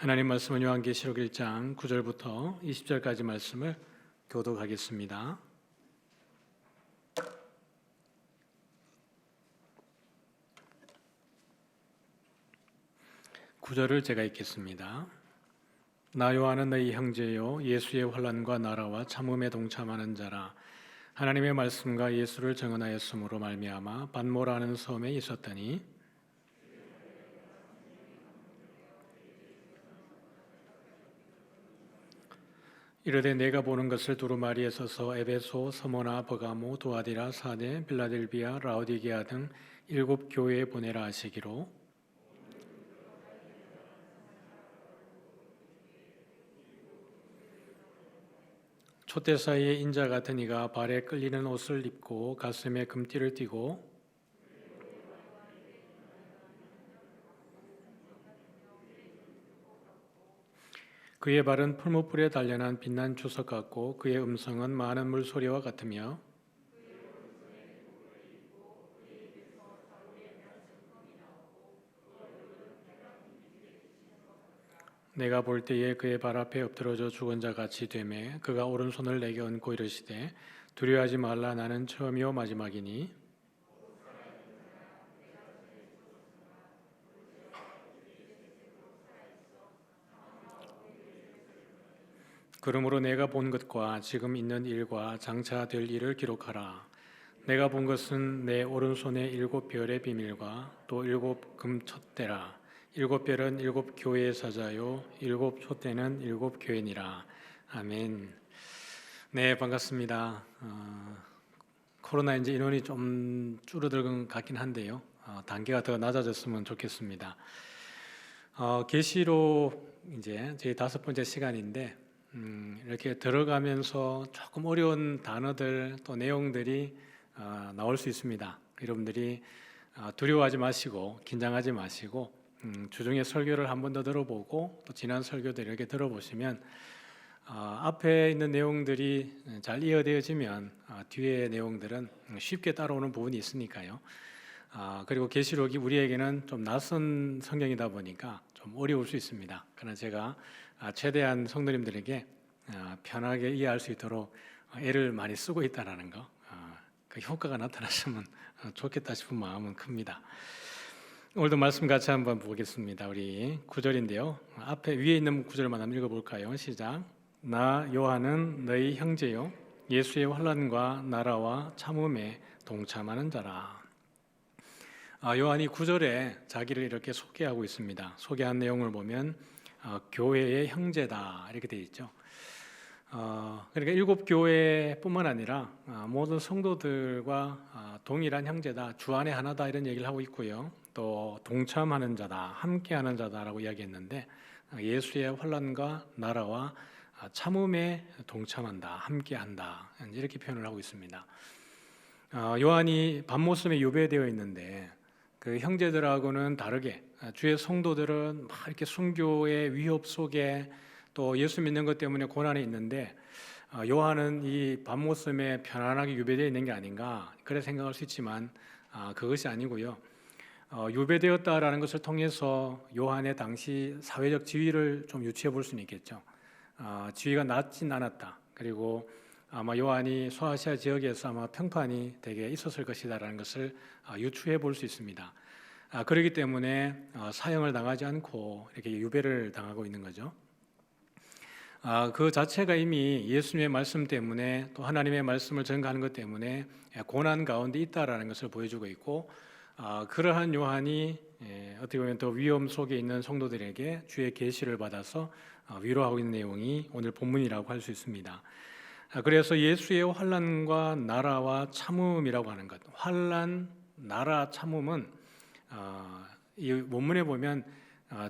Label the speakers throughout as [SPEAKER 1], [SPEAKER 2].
[SPEAKER 1] 하나님 말씀은 요한계시록 1장 9절부터 20절까지 말씀을 교독하겠습니다. 구절을 제가 읽겠습니다. 나 요한은 너희 형제요 예수의 환난과 나라와 참음에 동참하는 자라. 하나님의 말씀과 예수를 증언하였으므로 말미암아 반모라는 섬에 있었더니 이르되 내가 보는 것을 두루마리에 서서 에베소, 서모나, 버가모, 두아디라, 사데, 빌라델비아, 라오디게아 등 7 교회에 보내라 하시기로 촛대 사이에 인자 같은 이가 발에 끌리는 옷을 입고 가슴에 금띠를 띠고 그의 발은 풀무불에 단련한 빛난 주석 같고 그의 음성은 많은 물소리와 같으며 내가 볼 때에 그의 발 앞에 엎드러져 죽은 자 같이 되매 그가 오른손을 내게 얹고 이르시되 두려워하지 말라 나는 처음이요 마지막이니 그러므로 내가 본 것과 지금 있는 일과 장차 될 일을 기록하라. 내가 본 것은 내 오른손의 7별의 비밀과 또 7 금촛대라. 7별은 7 교회의 사자요 7 촛대는 7 교회니라. 아멘. 네, 반갑습니다. 코로나 이제 인원이 좀 줄어든 것 같긴 한데요. 단계가 더 낮아졌으면 좋겠습니다. 계시록 이제 저희 5번째 시간인데 이렇게 들어가면서 조금 어려운 단어들 또 내용들이 나올 수 있습니다. 여러분들이 두려워하지 마시고 긴장하지 마시고 주중에 설교를 한 번 더 들어보고 또 지난 설교들 이렇게 들어보시면 앞에 있는 내용들이 잘 이어되어지면 뒤에 내용들은 쉽게 따라오는 부분이 있으니까요. 그리고 계시록이 우리에게는 좀 낯선 성경이다 보니까 좀 어려울 수 있습니다. 그러나 제가 최대한 성도님들에게 편하게 이해할 수 있도록 애를 많이 쓰고 있다는 거, 그 효과가 나타났으면 좋겠다 싶은 마음은 큽니다. 오늘도 말씀 같이 한번 보겠습니다. 우리 9절인데요. 앞에 위에 있는 9절만 한번 읽어볼까요? 시작. 나 요한은 너희 형제요 예수의 환난과 나라와 참음에 동참하는 자라. 요한이 9절에 자기를 이렇게 소개하고 있습니다. 소개한 내용을 보면 교회의 형제다 이렇게 되어 있죠. 그러니까 7 교회뿐만 아니라 모든 성도들과 동일한 형제다, 주 안에 하나다 이런 얘기를 하고 있고요. 또 동참하는 자다, 함께하는 자다라고 이야기했는데 예수의 환난과 나라와 참음에 동참한다, 함께한다 이렇게 표현을 하고 있습니다. 요한이 밤모섬에 유배되어 있는데 그 형제들하고는 다르게 주의 성도들은 막 이렇게 순교의 위협 속에 또 예수 믿는 것 때문에 고난이 있는데 요한은 이 밤모섬에 편안하게 유배되어 있는 게 아닌가 그래 생각할 수 있지만 그것이 아니고요. 유배되었다라는 것을 통해서 요한의 당시 사회적 지위를 좀 유추해 볼 수는 있겠죠. 지위가 낮진 않았다. 그리고 아마 요한이 소아시아 지역에서 아마 평판이 되게 있었을 것이다라는 것을 유추해 볼 수 있습니다. 그렇기 때문에 사형을 당하지 않고 이렇게 유배를 당하고 있는 거죠. 그 자체가 이미 예수님의 말씀 때문에 또 하나님의 말씀을 전가하는 것 때문에 고난 가운데 있다라는 것을 보여주고 있고 그러한 요한이 어떻게 보면 더 위험 속에 있는 성도들에게 주의 계시를 받아서 위로하고 있는 내용이 오늘 본문이라고 할 수 있습니다. 그래서 예수의 환난과 나라와 참음이라고 하는 것, 환난, 나라, 참음은 이 원문에 보면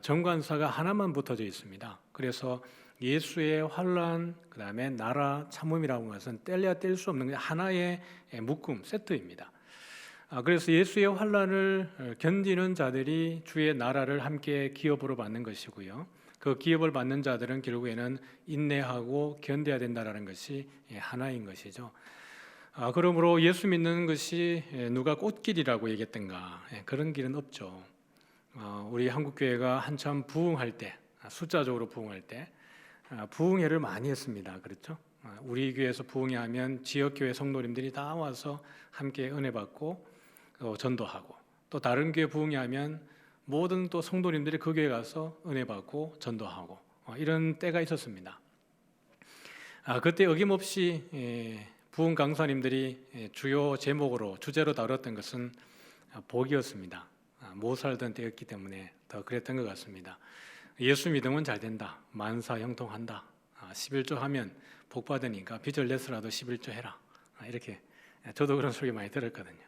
[SPEAKER 1] 정관사가 하나만 붙어져 있습니다. 그래서 예수의 환난, 그 다음에 나라, 참음이라고 하는 것은 뗄래야 뗄 수 없는 하나의 묶음, 세트입니다. 그래서 예수의 환난을 견디는 자들이 주의 나라를 함께 기업으로 받는 것이고요. 그 기업을 받는 자들은 결국에는 인내하고 견뎌야 된다는 것이 하나인 것이죠. 그러므로 예수 믿는 것이 누가 꽃길이라고 얘기했던가 그런 길은 없죠. 우리 한국교회가 한참 부흥할 때 숫자적으로 부흥할 때 부흥회를 많이 했습니다. 그렇죠? 우리 교회에서 부흥회하면 지역교회 성도님들이 다 와서 함께 은혜 받고 전도하고, 또 다른 교회 부흥회하면 모든 또 성도님들이 그 교회 가서 은혜 받고 전도하고 이런 때가 있었습니다. 그때 어김없이 부흥 강사님들이 주요 제목으로 주제로 다뤘던 것은 복이었습니다. 못 살던 때였기 때문에 더 그랬던 것 같습니다. 예수 믿으면 잘 된다, 만사 형통한다, 11조 하면 복 받으니까 빚을 내서라도 11조 해라, 이렇게 저도 그런 소리 많이 들었거든요.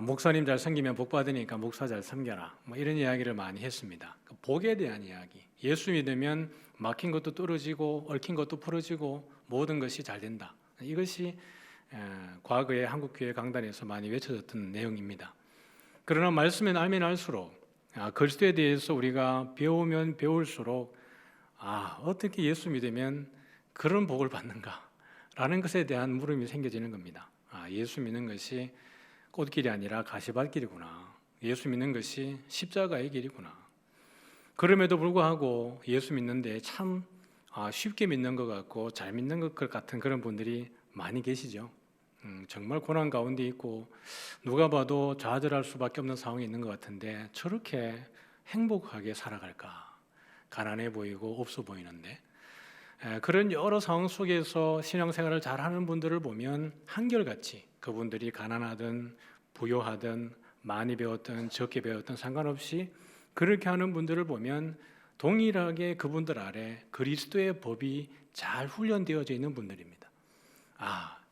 [SPEAKER 1] 목사님 잘 섬기면 복 받으니까 목사 잘 섬겨라, 이런 이야기를 많이 했습니다. 복에 대한 이야기, 예수 믿으면 막힌 것도 뚫어지고 얽힌 것도 풀어지고 모든 것이 잘 된다, 이것이 과거의 한국교회 강단에서 많이 외쳐졌던 내용입니다. 그러나 말씀에 알면 알수록 그리스도에 대해서 우리가 배우면 배울수록 어떻게 예수 믿으면 그런 복을 받는가 라는 것에 대한 물음이 생겨지는 겁니다. 예수 믿는 것이 꽃길이 아니라 가시밭길이구나, 예수 믿는 것이 십자가의 길이구나. 그럼에도 불구하고 예수 믿는데 참 쉽게 믿는 것 같고 잘 믿는 것 같은 그런 분들이 많이 계시죠. 정말 고난 가운데 있고 누가 봐도 좌절할 수밖에 없는 상황이 있는 것 같은데 저렇게 행복하게 살아갈까? 가난해 보이고 없어 보이는데, 그런 여러 상황 속에서 신앙생활을 잘하는 분들을 보면 한결같이 그분들이 가난하든 부유하든 많이 배웠든 적게 배웠든 상관없이 그렇게 하는 분들을 보면 동일하게 그분들 아래 그리스도의 법이 잘 훈련되어져 있는 분들입니다.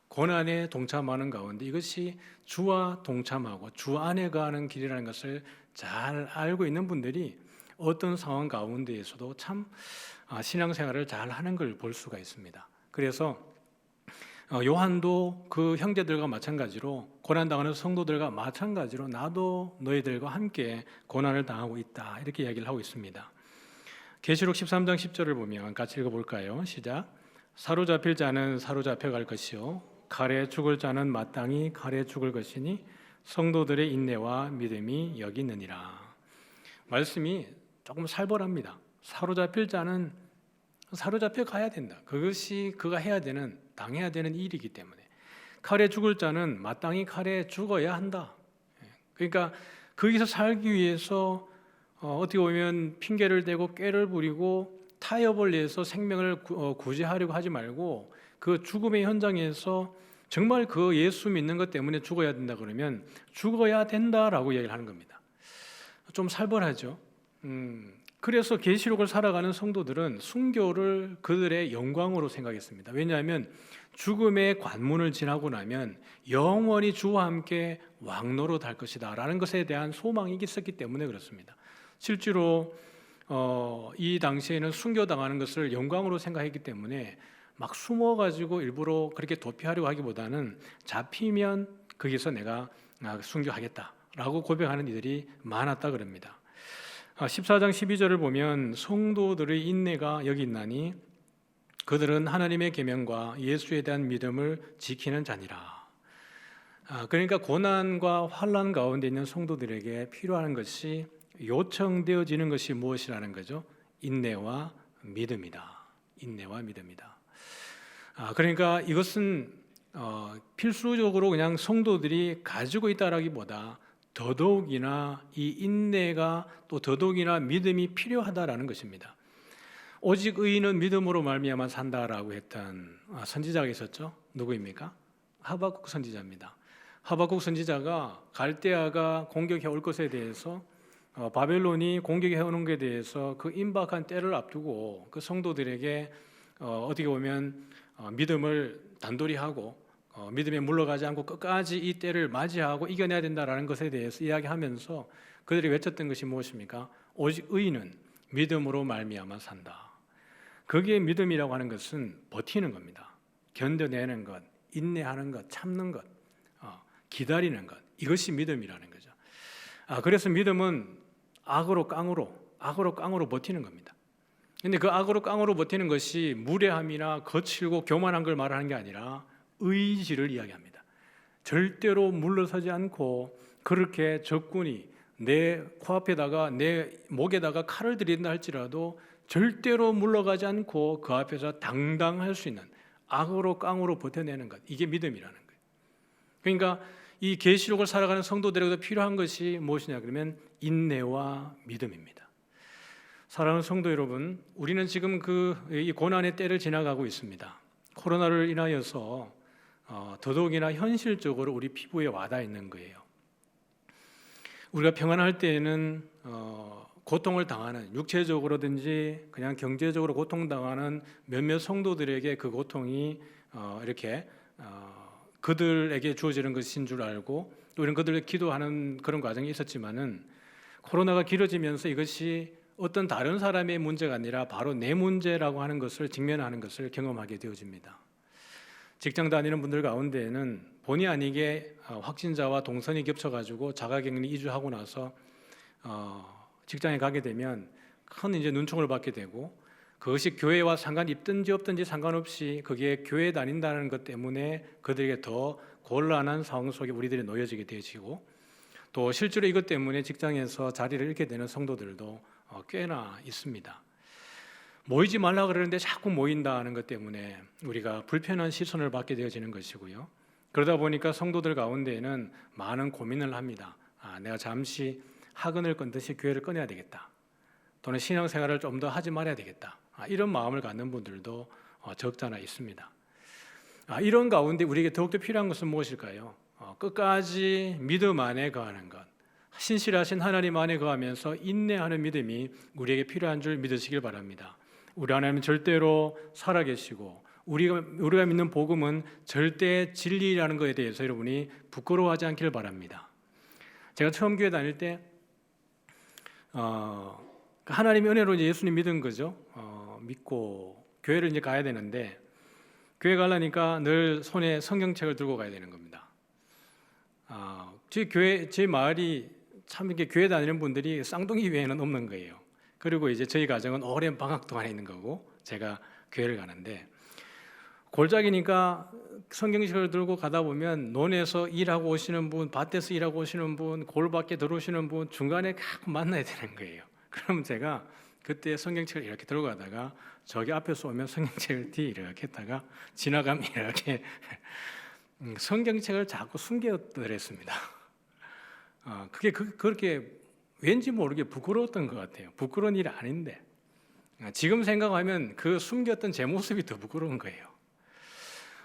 [SPEAKER 1] 고난에 동참하는 가운데 이것이 주와 동참하고 주 안에 가는 길이라는 것을 잘 알고 있는 분들이 어떤 상황 가운데에서도 참 신앙생활을 잘 하는 걸 볼 수가 있습니다. 그래서 요한도 그 형제들과 마찬가지로 고난당하는 성도들과 마찬가지로 나도 너희들과 함께 고난을 당하고 있다, 이렇게 이야기를 하고 있습니다. 계시록 13장 10절을 보면 같이 읽어볼까요? 시작. 사로잡힐 자는 사로잡혀갈 것이요 칼에 죽을 자는 마땅히 칼에 죽을 것이니 성도들의 인내와 믿음이 여기 있느니라. 말씀이 조금 살벌합니다. 사로잡힐 자는 사로잡혀 가야 된다. 그것이 그가 해야 되는, 당해야 되는 일이기 때문에. 칼에 죽을 자는 마땅히 칼에 죽어야 한다. 그러니까 거기서 살기 위해서 어떻게 보면 핑계를 대고 꾀를 부리고 타협을 내서 생명을 구제하려고 하지 말고 그 죽음의 현장에서 정말 그 예수 믿는 것 때문에 죽어야 된다 그러면 죽어야 된다라고 얘기를 하는 겁니다. 좀 살벌하죠. 그래서 계시록을 살아가는 성도들은 순교를 그들의 영광으로 생각했습니다. 왜냐하면 죽음의 관문을 지나고 나면 영원히 주와 함께 왕노로 달 것이다 라는 것에 대한 소망이 있었기 때문에 그렇습니다. 실제로 이 당시에는 순교당하는 것을 영광으로 생각했기 때문에 막 숨어가지고 일부러 그렇게 도피하려고 하기보다는 잡히면 거기서 내가 순교하겠다라고 고백하는 이들이 많았다 그럽니다. 14장 12절을 보면 성도들의 인내가 여기 있나니 그들은 하나님의 계명과 예수에 대한 믿음을 지키는 자니라. 그러니까 고난과 환난 가운데 있는 성도들에게 필요한 것이, 요청되어지는 것이 무엇이라는 거죠? 인내와 믿음이다. 인내와 믿음이다. 그러니까 이것은 필수적으로 그냥 성도들이 가지고 있다라기보다 더더욱이나 이 인내가 또 더더욱이나 믿음이 필요하다라는 것입니다. 오직 의인은 믿음으로 말미암아 산다라고 했던 선지자가 있었죠. 누구입니까? 하박국 선지자입니다. 하박국 선지자가 갈대아가 공격해 올 것에 대해서, 바벨론이 공격해 오는 것에 대해서 그 임박한 때를 앞두고 그 성도들에게 어떻게 보면 믿음을 단돌이 하고 믿음에 물러가지 않고 끝까지 이 때를 맞이하고 이겨내야 된다라는 것에 대해서 이야기하면서 그들이 외쳤던 것이 무엇입니까? 오직 의인은 믿음으로 말미암아 산다. 거기에 믿음이라고 하는 것은 버티는 겁니다. 견뎌내는 것, 인내하는 것, 참는 것, 기다리는 것, 이것이 믿음이라는 거죠. 그래서 믿음은 악으로 깡으로 버티는 겁니다. 근데 그 악으로 깡으로 버티는 것이 무례함이나 거칠고 교만한 걸 말하는 게 아니라 의지를 이야기합니다. 절대로 물러서지 않고 그렇게 적군이 내 코앞에다가 내 목에다가 칼을 들인다 할지라도 절대로 물러가지 않고 그 앞에서 당당할 수 있는 악으로 깡으로 버텨내는 것, 이게 믿음이라는 거예요. 그러니까 이 계시록을 살아가는 성도들에게도 필요한 것이 무엇이냐 그러면 인내와 믿음입니다. 사랑하는 성도 여러분, 우리는 지금 이 고난의 때를 지나가고 있습니다. 코로나를 인하여서 더더욱이나 현실적으로 우리 피부에 와닿아 있는 거예요. 우리가 평안할 때에는 고통을 당하는, 육체적으로든지 그냥 경제적으로 고통당하는 몇몇 성도들에게 그 고통이 이렇게 그들에게 주어지는 것인 줄 알고 우리는 그들을 기도하는 그런 과정이 있었지만은, 코로나가 길어지면서 이것이 어떤 다른 사람의 문제가 아니라 바로 내 문제라고 하는 것을 직면하는 것을 경험하게 되어집니다. 직장 다니는 분들 가운데에는 본의 아니게 확진자와 동선이 겹쳐가지고 자가격리 2주 하고 나서 직장에 가게 되면 큰 이제 눈총을 받게 되고, 그것이 교회와 상관이 있든지 없든지 상관없이 그게 교회 다닌다는 것 때문에 그들에게 더 곤란한 상황 속에 우리들이 놓여지게 되어지고, 또 실제로 이것 때문에 직장에서 자리를 잃게 되는 성도들도 꽤나 있습니다. 모이지 말라 그러는데 자꾸 모인다는 것 때문에 우리가 불편한 시선을 받게 되어지는 것이고요. 그러다 보니까 성도들 가운데에는 많은 고민을 합니다. 내가 잠시 학원을 끊듯이 교회를 끊어야 되겠다, 또는 신앙생활을 좀 더 하지 말아야 되겠다, 이런 마음을 갖는 분들도 적잖아 있습니다. 이런 가운데 우리에게 더욱더 필요한 것은 무엇일까요? 끝까지 믿음 안에 거하는 것, 신실하신 하나님 안에 거하면서 인내하는 믿음이 우리에게 필요한 줄 믿으시길 바랍니다. 우리 하나님은 절대로 살아계시고 우리가 믿는 복음은 절대 진리라는 것에 대해서 여러분이 부끄러워하지 않기를 바랍니다. 제가 처음 교회 다닐 때 하나님의 은혜로 이제 예수님 믿은 거죠. 믿고 교회를 이제 가야 되는데, 교회 가려니까 늘 손에 성경책을 들고 가야 되는 겁니다. 제 마을이 참 이렇게 교회 다니는 분들이 쌍둥이 외에는 없는 거예요. 그리고 이제 저희 가정은 오랜 방학 동안에 있는 거고 제가 교회를 가는데, 골짜기니까 성경책을 들고 가다 보면 논에서 일하고 오시는 분, 밭에서 일하고 오시는 분, 골 밖에 들어오시는 분 중간에 가끔 만나야 되는 거예요. 그럼 제가 그때 성경책을 이렇게 들고 가다가 저기 앞에서 오면 성경책을 이렇게 했다가 지나가면 이렇게 성경책을 자꾸 숨겼더랬습니다. 그게 그렇게 왠지 모르게 부끄러웠던 것 같아요. 부끄러운 일이 아닌데 지금 생각하면 그 숨겼던 제 모습이 더 부끄러운 거예요.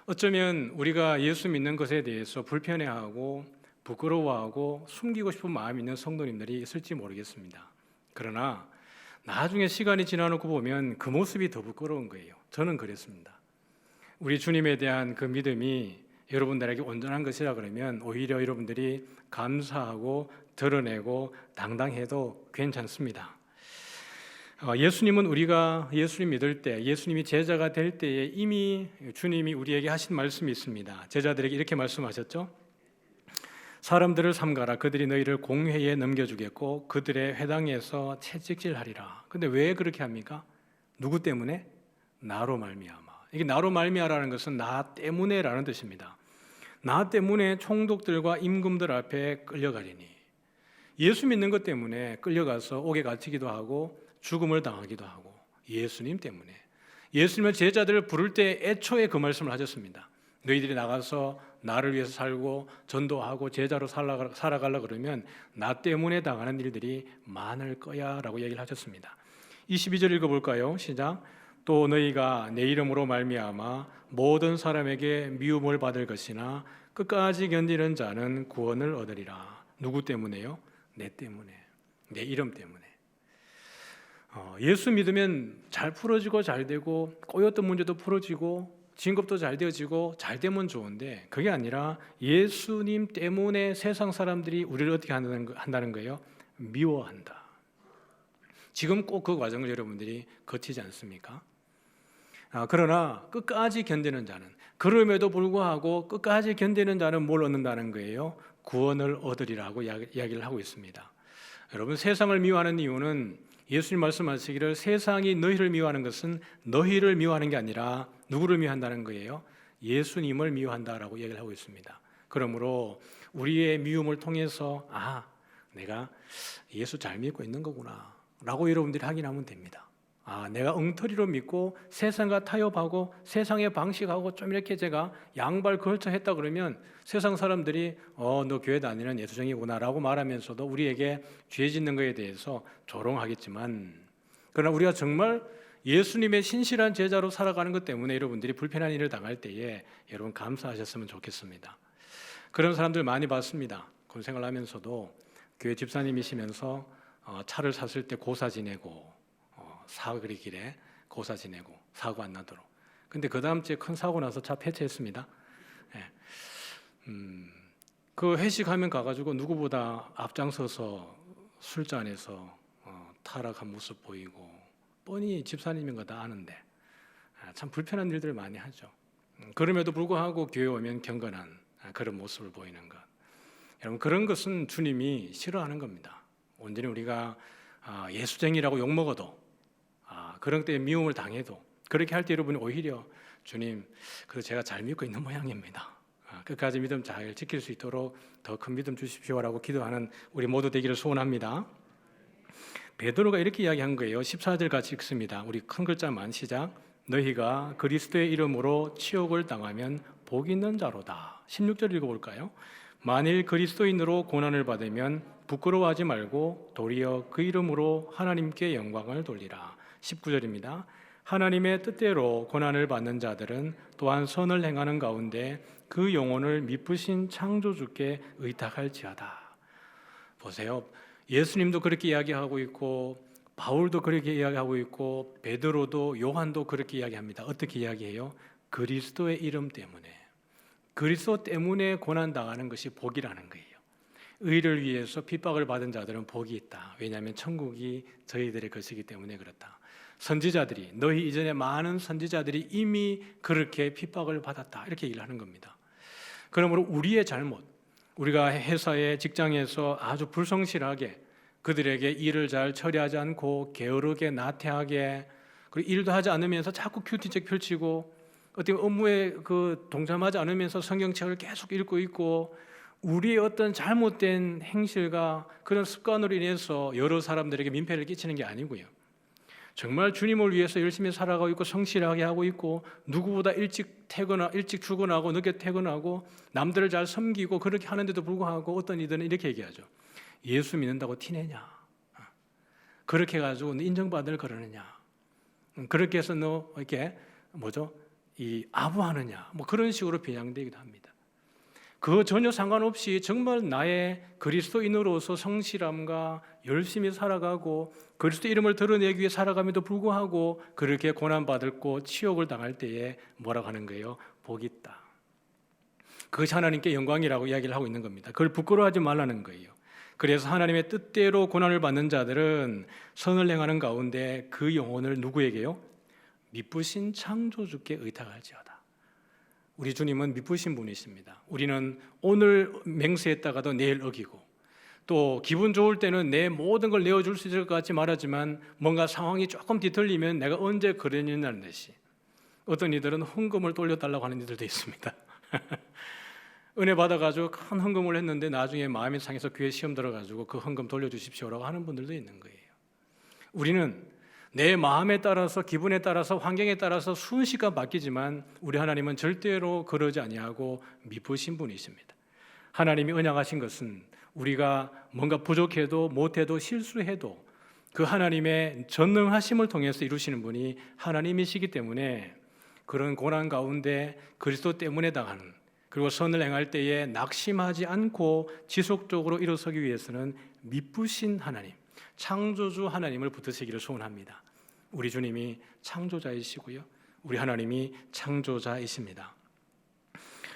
[SPEAKER 1] 어쩌면 우리가 예수 믿는 것에 대해서 불편해하고 부끄러워하고 숨기고 싶은 마음이 있는 성도님들이 있을지 모르겠습니다. 그러나 나중에 시간이 지나놓고 보면 그 모습이 더 부끄러운 거예요. 저는 그랬습니다. 우리 주님에 대한 그 믿음이 여러분들에게 온전한 것이라 그러면 오히려 여러분들이 감사하고 드러내고 당당해도 괜찮습니다. 예수님은 우리가 예수님 믿을 때, 예수님이 제자가 될 때에 이미 주님이 우리에게 하신 말씀이 있습니다. 제자들에게 이렇게 말씀하셨죠. 사람들을 삼가라. 그들이 너희를 공회에 넘겨주겠고 그들의 회당에서 채찍질하리라. 근데 왜 그렇게 합니까? 누구 때문에? 나로 말미암아. 이게 나로 말미암아라는 것은 나 때문에라는 뜻입니다. 나 때문에 총독들과 임금들 앞에 끌려가리니. 예수 믿는 것 때문에 끌려가서 옥에 갇히기도 하고 죽음을 당하기도 하고, 예수님 때문에. 예수님은 제자들을 부를 때 애초에 그 말씀을 하셨습니다. 너희들이 나가서 나를 위해서 살고 전도하고 제자로 살아가려 그러면 나 때문에 당하는 일들이 많을 거야 라고 얘기를 하셨습니다. 22절 읽어볼까요? 시작. 또 너희가 내 이름으로 말미암아 모든 사람에게 미움을 받을 것이나 끝까지 견디는 자는 구원을 얻으리라. 누구 때문에요? 내 때문에, 내 이름 때문에. 예수 믿으면 잘 풀어지고 잘 되고 꼬였던 문제도 풀어지고 진급도 잘 되어지고 잘 되면 좋은데, 그게 아니라 예수님 때문에 세상 사람들이 우리를 어떻게 한다는 거예요? 미워한다. 지금 꼭 그 과정을 여러분들이 거치지 않습니까? 그러나 끝까지 견디는 자는, 그럼에도 불구하고 끝까지 견디는 자는 뭘 얻는다는 거예요? 구원을 얻으리라고 이야기를 하고 있습니다. 여러분, 세상을 미워하는 이유는 예수님 말씀하시기를 세상이 너희를 미워하는 것은 너희를 미워하는 게 아니라 누구를 미워한다는 거예요? 예수님을 미워한다라고 얘기를 하고 있습니다. 그러므로 우리의 미움을 통해서 내가 예수 잘 믿고 있는 거구나 라고 여러분들이 확인하면 됩니다. 내가 엉터리로 믿고 세상과 타협하고 세상의 방식하고 좀 이렇게 제가 양발 걸쳐 했다 그러면 세상 사람들이 너 교회 다니는 예수쟁이구나 라고 말하면서도 우리에게 죄 짓는 것에 대해서 조롱하겠지만, 그러나 우리가 정말 예수님의 신실한 제자로 살아가는 것 때문에 여러분들이 불편한 일을 당할 때에 여러분 감사하셨으면 좋겠습니다. 그런 사람들 많이 봤습니다. 군생활 하면서도 교회 집사님이시면서 차를 샀을 때 고사 지내고 사거리 길에 고사 지내고 사고 안 나도록. 근데 그 다음 주에 큰 사고 나서 차 폐차했습니다. 그 회식하면 가가지고 누구보다 앞장서서 술잔에서 타락한 모습 보이고 뻔히 집사님인 거 다 아는데 참 불편한 일들을 많이 하죠. 그럼에도 불구하고 교회 오면 경건한 그런 모습을 보이는 것. 여러분 그런 것은 주님이 싫어하는 겁니다. 온전히 우리가 예수쟁이라고 욕먹어도 그런 때에 미움을 당해도 그렇게 할 때 여러분이 오히려 주님 그래도 제가 잘 믿고 있는 모양입니다. 끝까지 믿음 잘 지킬 수 있도록 더 큰 믿음 주십시오라고 기도하는 우리 모두 되기를 소원합니다. 베드로가 이렇게 이야기한 거예요. 14절 같이 읽습니다. 우리 큰 글자만 시작. 너희가 그리스도의 이름으로 치욕을 당하면 복 있는 자로다. 16절 읽어볼까요? 만일 그리스도인으로 고난을 받으면 부끄러워하지 말고 도리어 그 이름으로 하나님께 영광을 돌리라. 19절입니다. 하나님의 뜻대로 고난을 받는 자들은 또한 선을 행하는 가운데 그 영혼을 미쁘신 창조주께 의탁할지어다. 보세요. 예수님도 그렇게 이야기하고 있고 바울도 그렇게 이야기하고 있고 베드로도 요한도 그렇게 이야기합니다. 어떻게 이야기해요? 그리스도의 이름 때문에, 그리스도 때문에 고난당하는 것이 복이라는 거예요. 의를 위해서 핍박을 받은 자들은 복이 있다. 왜냐하면 천국이 저희들의 것이기 때문에 그렇다. 선지자들이, 너희 이전에 많은 선지자들이 이미 그렇게 핍박을 받았다. 이렇게 얘기를 하는 겁니다. 그러므로 우리의 잘못, 우리가 회사에 직장에서 아주 불성실하게 그들에게 일을 잘 처리하지 않고 게으르게 나태하게 그리고 일도 하지 않으면서 자꾸 큐티책 펼치고 어떤 업무에 동참하지 않으면서 성경책을 계속 읽고 있고 우리의 어떤 잘못된 행실과 그런 습관으로 인해서 여러 사람들에게 민폐를 끼치는 게 아니고요. 정말 주님을 위해서 열심히 살아가고 있고 성실하게 하고 있고 누구보다 일찍 출근하고 늦게 퇴근하고 남들을 잘 섬기고 그렇게 하는데도 불구하고 어떤 이들은 이렇게 얘기하죠. 예수 믿는다고 티내냐? 그렇게 해가지고 너 인정받을 그러느냐? 그렇게 해서 너 이렇게 아부하느냐? 그런 식으로 비난되기도 합니다. 그거 전혀 상관없이 정말 나의 그리스도인으로서 성실함과 열심히 살아가고 그리스도 이름을 드러내기 위해 살아감에도 불구하고 그렇게 고난받고 치욕을 당할 때에 뭐라고 하는 거예요? 복이 있다. 그것이 하나님께 영광이라고 이야기를 하고 있는 겁니다. 그걸 부끄러워하지 말라는 거예요. 그래서 하나님의 뜻대로 고난을 받는 자들은 선을 행하는 가운데 그 영혼을 누구에게요? 미쁘신 창조주께 의탁할지어다. 우리 주님은 미쁘신 분이십니다. 우리는 오늘 맹세했다가도 내일 어기고 또 기분 좋을 때는 내 모든 걸 내어줄 수 있을 것 같이 말하지만 뭔가 상황이 조금 뒤틀리면 내가 언제 그랬냐는 듯이 어떤 이들은 헌금을 돌려달라고 하는 이들도 있습니다. 은혜 받아가지고 큰 헌금을 했는데 나중에 마음이 상해서 교회 시험 들어가지고 그 헌금 돌려주십시오라고 하는 분들도 있는 거예요. 우리는 내 마음에 따라서 기분에 따라서 환경에 따라서 순식간 바뀌지만 우리 하나님은 절대로 그러지 아니하고 미쁘신 분이십니다. 하나님이 언약하신 것은 우리가 뭔가 부족해도 못해도 실수해도 그 하나님의 전능하심을 통해서 이루시는 분이 하나님이시기 때문에 그런 고난 가운데 그리스도 때문에 당하는 그리고 선을 행할 때에 낙심하지 않고 지속적으로 일어서기 위해서는 미쁘신 하나님, 창조주 하나님을 붙드시기를 소원합니다. 우리 주님이 창조자이시고요. 우리 하나님이 창조자이십니다.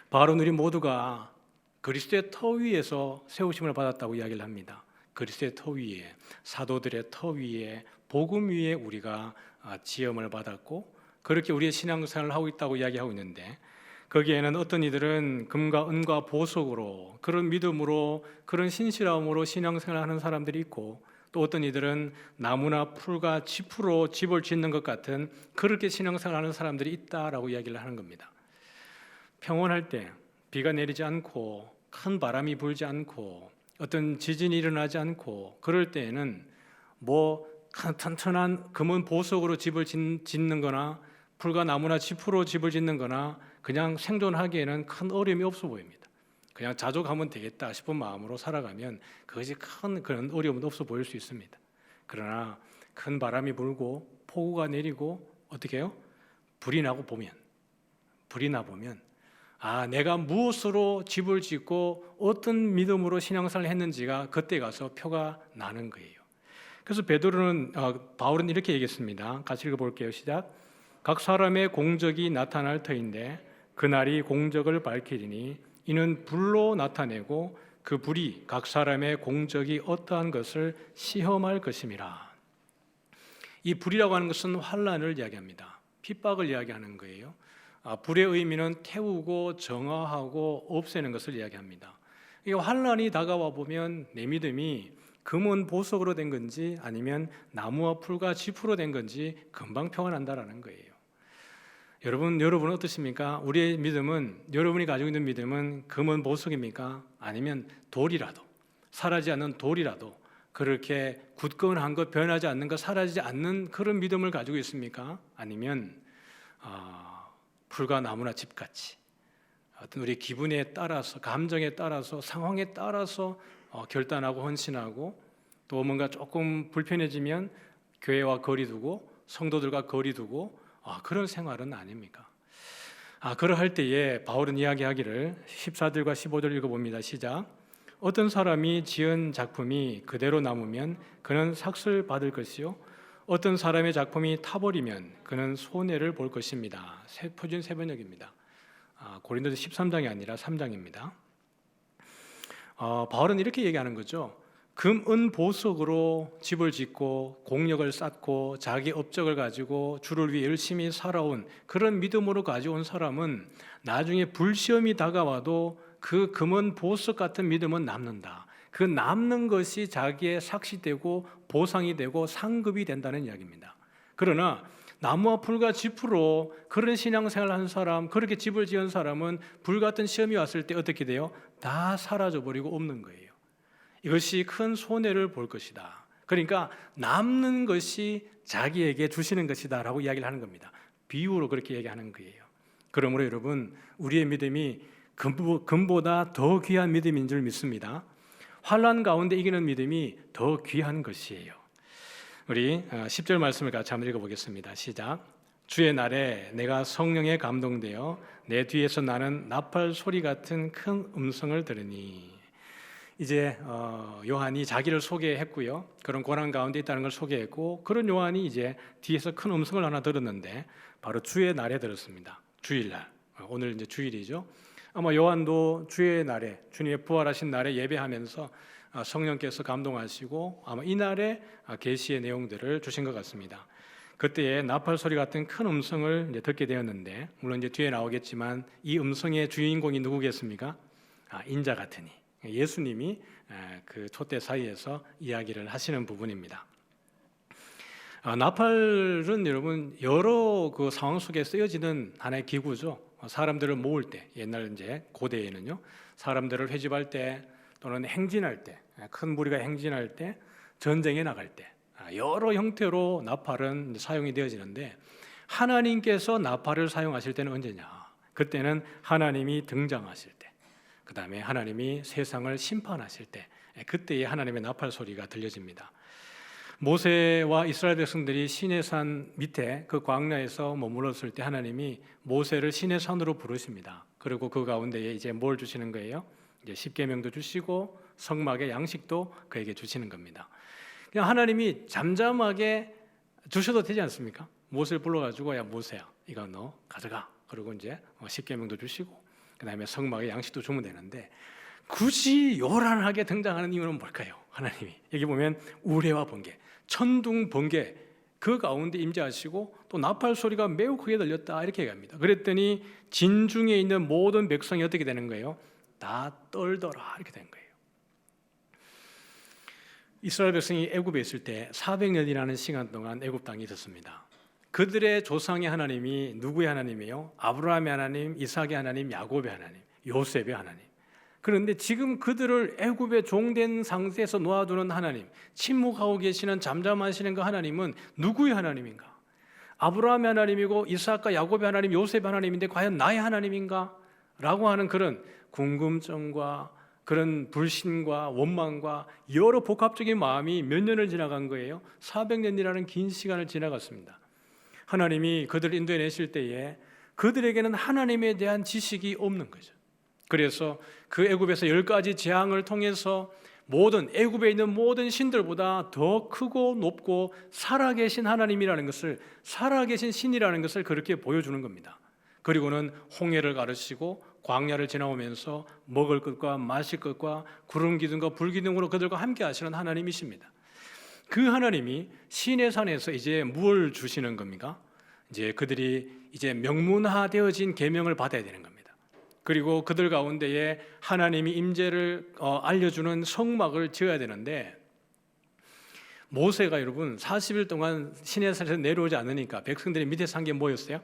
[SPEAKER 1] 바로 우리 모두가 그리스도의 터 위에서 세우심을 받았다고 이야기를 합니다. 그리스도의 터 위에, 사도들의 터 위에, 복음 위에 우리가 지음을 받았고 그렇게 우리의 신앙생활을 하고 있다고 이야기하고 있는데 거기에는 어떤 이들은 금과 은과 보석으로 그런 믿음으로 그런 신실함으로 신앙생활을 하는 사람들이 있고 또 어떤 이들은 나무나 풀과 짚으로 집을 짓는 것 같은 그렇게 신앙생활하는 사람들이 있다라고 이야기를 하는 겁니다. 평온할 때 비가 내리지 않고 큰 바람이 불지 않고 어떤 지진이 일어나지 않고 그럴 때에는 뭐 튼튼한 금은 보석으로 집을 짓는 거나 풀과 나무나 짚으로 집을 짓는 거나 그냥 생존하기에는 큰 어려움이 없어 보입니다. 그냥 자족하면 되겠다 싶은 마음으로 살아가면 그것이 큰 그런 어려움은 없어 보일 수 있습니다. 그러나 큰 바람이 불고 폭우가 내리고 어떻게 해요? 불이 나 보면 내가 무엇으로 집을 짓고 어떤 믿음으로 신앙생활을 했는지가 그때 가서 표가 나는 거예요. 그래서 바울은 이렇게 얘기했습니다. 같이 읽어볼게요. 시작. 각 사람의 공적이 나타날 터인데 그날이 공적을 밝히리니 이는 불로 나타내고 그 불이 각 사람의 공적이 어떠한 것을 시험할 것임이라. 이 불이라고 하는 것은 환난을 이야기합니다. 핍박을 이야기하는 거예요. 불의 의미는 태우고 정화하고 없애는 것을 이야기합니다. 이 환난이 다가와 보면 내 믿음이 금은 보석으로 된 건지 아니면 나무와 풀과 짚으로 된 건지 금방 표가 난다라는 거예요. 여러분은 어떠십니까? 우리의 믿음은, 여러분이 가지고 있는 믿음은 금은 보석입니까? 아니면 돌이라도, 사라지지 않는 돌이라도 그렇게 굳건한 것, 변하지 않는 것, 사라지지 않는 그런 믿음을 가지고 있습니까? 아니면 풀과 나무나 집같이 어떤 우리 기분에 따라서, 감정에 따라서, 상황에 따라서 결단하고 헌신하고 또 뭔가 조금 불편해지면 교회와 거리 두고 성도들과 거리 두고 그런 생활은 아닙니까? 그러할 때에 바울은 이야기하기를 14절과 15절 읽어봅니다. 시작. 어떤 사람이 지은 작품이 그대로 남으면 그는 삭슬 받을 것이요 어떤 사람의 작품이 타버리면 그는 손해를 볼 것입니다. 표준 세번역입니다. 고린도서 13장이 아니라 3장입니다. 바울은 이렇게 얘기하는 거죠. 금, 은, 보석으로 집을 짓고 공력을 쌓고 자기 업적을 가지고 주를 위해 열심히 살아온 그런 믿음으로 가져온 사람은 나중에 불시험이 다가와도 그 금은 보석 같은 믿음은 남는다. 그 남는 것이 자기의 삭시되고 보상이 되고 상급이 된다는 이야기입니다. 그러나 나무와 풀과 짚으로 그런 신앙생활을 한 사람, 그렇게 집을 지은 사람은 불같은 시험이 왔을 때 어떻게 돼요? 다 사라져버리고 없는 거예요. 이것이 큰 손해를 볼 것이다. 그러니까 남는 것이 자기에게 주시는 것이다 라고 이야기를 하는 겁니다. 비유로 그렇게 얘기하는 거예요. 그러므로 여러분, 우리의 믿음이 금보다 더 귀한 믿음인 줄 믿습니다. 환난 가운데 이기는 믿음이 더 귀한 것이에요. 우리 10절 말씀을 같이 한번 읽어보겠습니다. 시작. 주의 날에 내가 성령에 감동되어 내 뒤에서 나는 나팔 소리 같은 큰 음성을 들으니. 이제 요한이 자기를 소개했고요. 그런 고난 가운데 있다는 걸 소개했고, 그런 요한이 이제 뒤에서 큰 음성을 하나 들었는데 바로 주의 날에 들었습니다. 주일날. 오늘 이제 주일이죠. 아마 요한도 주의 날에, 주님의 부활하신 날에 예배하면서 성령께서 감동하시고 아마 이 날에 계시의 내용들을 주신 것 같습니다. 그때에 나팔 소리 같은 큰 음성을 이제 듣게 되었는데, 물론 이제 뒤에 나오겠지만 이 음성의 주인공이 누구겠습니까? 인자 같으니. 예수님이 그 촛대 사이에서 이야기를 하시는 부분입니다. 나팔은 여러분 여러 그 상황 속에 쓰여지는 하나의 기구죠. 사람들을 모을 때, 옛날 이제 고대에는요, 사람들을 회집할 때 또는 행진할 때, 큰 무리가 행진할 때, 전쟁에 나갈 때 여러 형태로 나팔은 사용이 되어지는데, 하나님께서 나팔을 사용하실 때는 언제냐? 그때는 하나님이 등장하실 때, 그 다음에 하나님이 세상을 심판하실 때, 그때에 하나님의 나팔 소리가 들려집니다. 모세와 이스라엘 백성들이 시내산 밑에 그 광야에서 머물렀을 때 하나님이 모세를 시내산으로 부르십니다. 그리고 그 가운데에 이제 뭘 주시는 거예요? 이제 십계명도 주시고 성막의 양식도 그에게 주시는 겁니다. 그냥 하나님이 잠잠하게 주셔도 되지 않습니까? 모세를 불러가지고 야 모세야 이거 너 가져가. 그리고 이제 십계명도 주시고 그다음에 성막의 양식도 주면 되는데, 굳이 요란하게 등장하는 이유는 뭘까요? 하나님이 여기 보면 우레와 번개, 천둥 번개 그 가운데 임재하시고 또 나팔 소리가 매우 크게 들렸다 이렇게 얘기합니다. 그랬더니 진중에 있는 모든 백성이 어떻게 되는 거예요? 다 떨더라 이렇게 된 거예요. 이스라엘 백성이 애굽에 있을 때 400년이라는 시간 동안 애굽 땅에 있었습니다. 그들의 조상의 하나님이 누구의 하나님이에요? 아브라함의 하나님, 이삭의 하나님, 야곱의 하나님, 요셉의 하나님. 그런데 지금 그들을 애굽의 종된 상태에서 놓아두는 하나님, 침묵하고 계시는 잠잠하시는 그 하나님은 누구의 하나님인가? 아브라함의 하나님이고 이삭과 야곱의 하나님, 요셉의 하나님인데 과연 나의 하나님인가? 라고 하는 그런 궁금증과 그런 불신과 원망과 여러 복합적인 마음이 몇 년을 지나간 거예요? 400년이라는 긴 시간을 지나갔습니다. 하나님이 그들을 인도해내실 때에 그들에게는 하나님에 대한 지식이 없는 거죠. 그래서 그 애굽에서 10가지 재앙을 통해서 모든 애굽에 있는 모든 신들보다 더 크고 높고 살아계신 하나님이라는 것을, 살아계신 신이라는 것을 그렇게 보여주는 겁니다. 그리고는 홍해를 가르치고 광야를 지나오면서 먹을 것과 마실 것과 구름 기둥과 불 기둥으로 그들과 함께 하시는 하나님이십니다. 그 하나님이 시내산에서 이제 무엇을 주시는 겁니까? 이제 그들이 이제 명문화되어진 계명을 받아야 되는 겁니다. 그리고 그들 가운데에 하나님이 임재를 알려주는 성막을 지어야 되는데, 모세가 여러분 40일 동안 시내산에서 내려오지 않으니까 백성들이 밑에서 한 게 뭐였어요?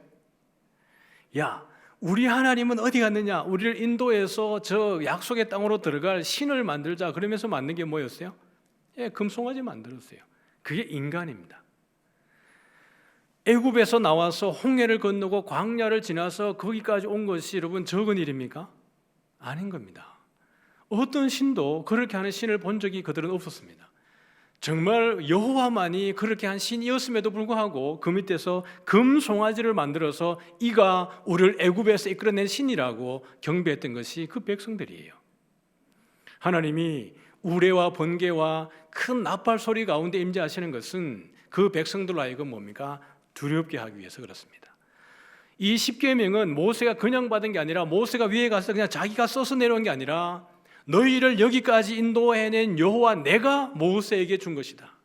[SPEAKER 1] 야, 우리 하나님은 어디 갔느냐? 우리를 인도해서 저 약속의 땅으로 들어갈 신을 만들자. 그러면서 만든 게 뭐였어요? 금송아지 만들었어요. 그게 인간입니다. 애굽에서 나와서 홍해를 건너고 광야를 지나서 거기까지 온 것이 여러분 적은 일입니까? 아닌 겁니다. 어떤 신도 그렇게 하는 신을 본 적이 그들은 없었습니다. 정말 여호와만이 그렇게 한 신이었음에도 불구하고 그 밑에서 금송아지를 만들어서 이가 우리를 애굽에서 이끌어낸 신이라고 경배했던 것이 그 백성들이에요. 하나님이 우레와 번개와 큰 나팔 소리 가운데 임재하시는 것은 그 백성들로 하여금 뭡니까? 두렵게 하기 위해서 그렇습니다. 이 십계명은 모세가 그냥 받은 게 아니라, 모세가 위에 가서 그냥 자기가 써서 내려온 게 아니라, 너희를 여기까지 인도해낸 여호와 내가 모세에게 준 것이다.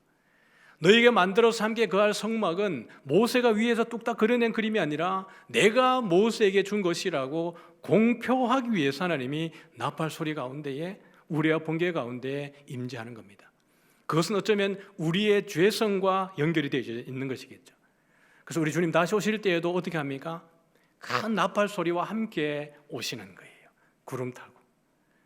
[SPEAKER 1] 너희에게 만들어서 함께 거할 성막은 모세가 위에서 뚝딱 그려낸 그림이 아니라 내가 모세에게 준 것이라고 공표하기 위해서 하나님이 나팔 소리 가운데에, 우레와 번개 가운데에 임재하는 겁니다. 그것은 어쩌면 우리의 죄성과 연결이 되어 있는 것이겠죠. 그래서 우리 주님 다시 오실 때에도 어떻게 합니까? 큰 나팔 소리와 함께 오시는 거예요. 구름 타고.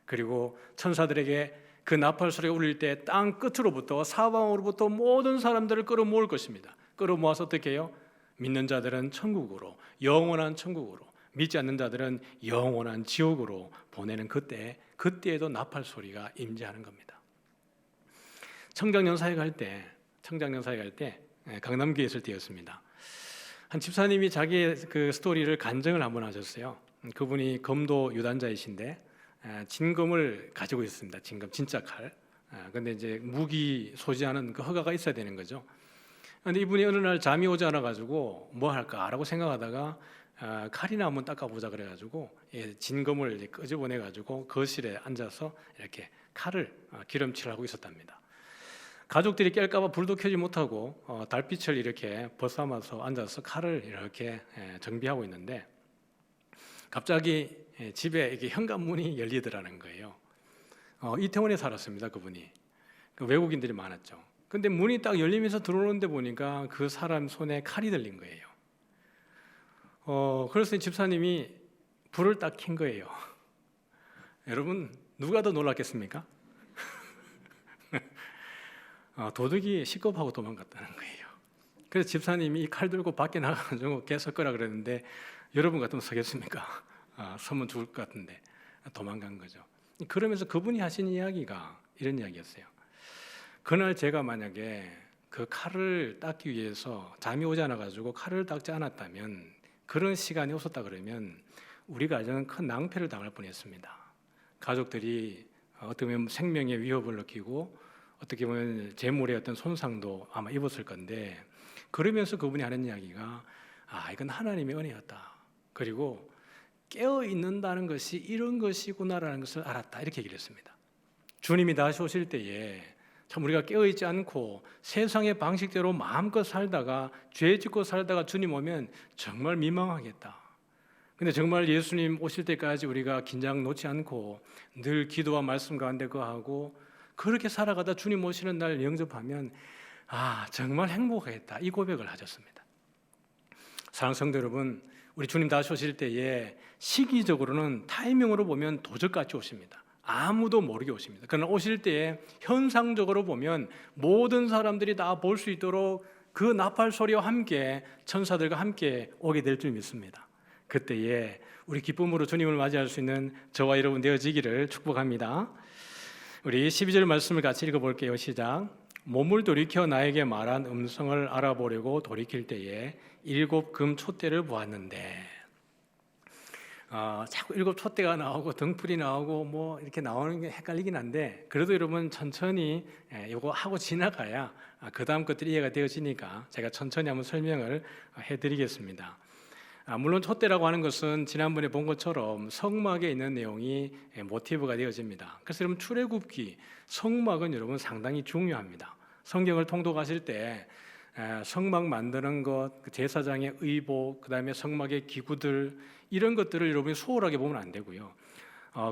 [SPEAKER 1] 그리고 천사들에게 그 나팔 소리가 울릴 때 땅 끝으로부터 사방으로부터 모든 사람들을 끌어모을 것입니다. 끌어모아서 어떻게 해요? 믿는 자들은 천국으로, 영원한 천국으로, 믿지 않는 자들은 영원한 지옥으로 보내는 그때에도 나팔 소리가 임재하는 겁니다. 청장연사에 갈 때 강남교에 있을 때였습니다. 한 집사님이 자기의 그 스토리를 간증을 한번 하셨어요. 그분이 검도 유단자이신데 진검을 가지고 있습니다. 진검, 진짜 칼. 근데 이제 무기 소지하는 그 허가가 있어야 되는 거죠. 근데 이분이 어느 날 잠이 오지 않아 가지고 뭐 할까라고 생각하다가 칼이나 한번 닦아보자 그래가지고 진검을 이제 끄집어내 가지고 거실에 앉아서 이렇게 칼을 기름칠을 하고 있었답니다. 가족들이 깰까봐 불도 켜지 못하고 달빛을 이렇게 벗삼아서 앉아서 칼을 이렇게 정비하고 있는데 갑자기 집에 이렇게 현관문이 열리더라는 거예요. 이태원에 살았습니다, 그분이. 외국인들이 많았죠. 근데 문이 딱 열리면서 들어오는데 보니까 그 사람 손에 칼이 들린 거예요. 그래서 집사님이 불을 딱 킨 거예요. 여러분, 누가 더 놀랐겠습니까? 도둑이 식겁하고 도망갔다는 거예요. 그래서 집사님이 이 칼 들고 밖에 나가가지고 개 섞으라 그랬는데 여러분 같으면 서겠습니까? 서면 죽을 것 같은데 도망간 거죠. 그러면서 그분이 하신 이야기가 이런 이야기였어요. 그날 제가 만약에 그 칼을 닦기 위해서 잠이 오지 않아가지고 칼을 닦지 않았다면, 그런 시간이 없었다 그러면 우리 가정은 큰 낭패를 당할 뻔했습니다. 가족들이 어떻게 보면 생명의 위협을 느끼고 어떻게 보면 재물의 어떤 손상도 아마 입었을 건데, 그러면서 그분이 하는 이야기가 이건 하나님의 은혜였다. 그리고 깨어 있는다는 것이 이런 것이구나라는 것을 알았다. 이렇게 얘기를 했습니다. 주님이 다시 오실 때에 참 우리가 깨어 있지 않고 세상의 방식대로 마음껏 살다가 죄 짓고 살다가 주님 오면 정말 민망하겠다. 근데 정말 예수님 오실 때까지 우리가 긴장 놓지 않고 늘 기도와 말씀 가운데 거하고 그렇게 살아가다 주님 오시는 날 영접하면 정말 행복하겠다. 이 고백을 하셨습니다. 사랑하는 성도 여러분, 우리 주님 다시 오실 때에 시기적으로는 타이밍으로 보면 도적같이 오십니다. 아무도 모르게 오십니다. 그러나 오실 때에 현상적으로 보면 모든 사람들이 다 볼 수 있도록 그 나팔 소리와 함께 천사들과 함께 오게 될 줄 믿습니다. 그때에 우리 기쁨으로 주님을 맞이할 수 있는 저와 여러분 되어지기를 축복합니다. 우리 12절 말씀을 같이 읽어볼게요. 시작. 몸을 돌이켜 나에게 말한 음성을 알아보려고 돌이킬 때에 7 금 촛대를 보았는데, 자꾸 7 촛대가 나오고 등불이 나오고 뭐 이렇게 나오는 게 헷갈리긴 한데, 그래도 여러분 천천히 이거 하고 지나가야 그 다음 것들이 이해가 되어지니까 제가 천천히 한번 설명을 해드리겠습니다. 물론 촛대라고 하는 것은 지난번에 본 것처럼 성막에 있는 내용이 모티브가 되어집니다. 그래서 여러분 출애굽기 성막은 여러분 상당히 중요합니다. 성경을 통독하실 때 성막 만드는 것, 제사장의 의복, 그 다음에 성막의 기구들, 이런 것들을 여러분이 소홀하게 보면 안 되고요.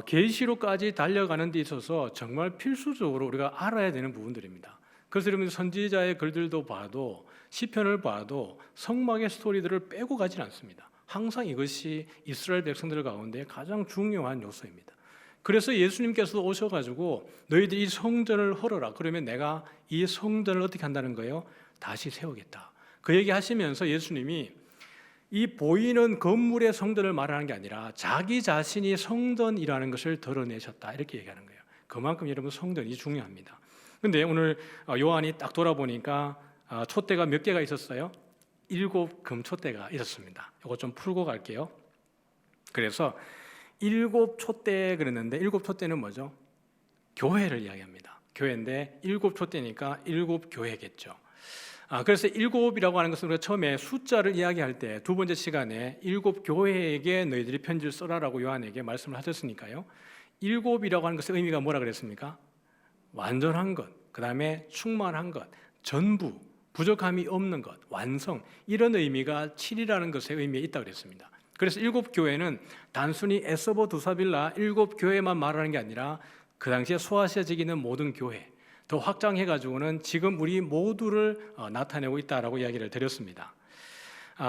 [SPEAKER 1] 계시록까지 달려가는 데 있어서 정말 필수적으로 우리가 알아야 되는 부분들입니다. 그래서 여러분 선지자의 글들도 봐도, 시편을 봐도 성막의 스토리들을 빼고 가진 않습니다. 항상 이것이 이스라엘 백성들 가운데 가장 중요한 요소입니다. 그래서 예수님께서 오셔가지고 너희들이 이 성전을 헐어라. 그러면 내가 이 성전을 어떻게 한다는 거예요? 다시 세우겠다. 그 얘기 하시면서 예수님이 이 보이는 건물의 성전을 말하는 게 아니라 자기 자신이 성전이라는 것을 드러내셨다. 이렇게 얘기하는 거예요. 그만큼 여러분 성전이 중요합니다. 근데 오늘 요한이 딱 돌아보니까 촛대가 몇 개가 있었어요? 7 금 촛대가 있었습니다. 이거 좀 풀고 갈게요. 그래서 7 촛대 그랬는데 7 촛대는 뭐죠? 교회를 이야기합니다. 교회인데 7 촛대니까 7 교회겠죠. 그래서 7이라고 하는 것은 우리가 처음에 숫자를 이야기할 때 두 번째 시간에 7 교회에게 너희들이 편지를 써라라고 요한에게 말씀을 하셨으니까요. 7이라고 하는 것의 의미가 뭐라 그랬습니까? 완전한 것, 그 다음에 충만한 것, 전부, 부족함이 없는 것, 완성, 이런 의미가 7이라는 것의 의미에 있다고 그랬습니다. 그래서 7 교회는 단순히 에서버 두사빌라 7 교회만 말하는 게 아니라 그 당시에 소아시아지에 있는 모든 교회, 더 확장해가지고는 지금 우리 모두를 나타내고 있다라고 이야기를 드렸습니다.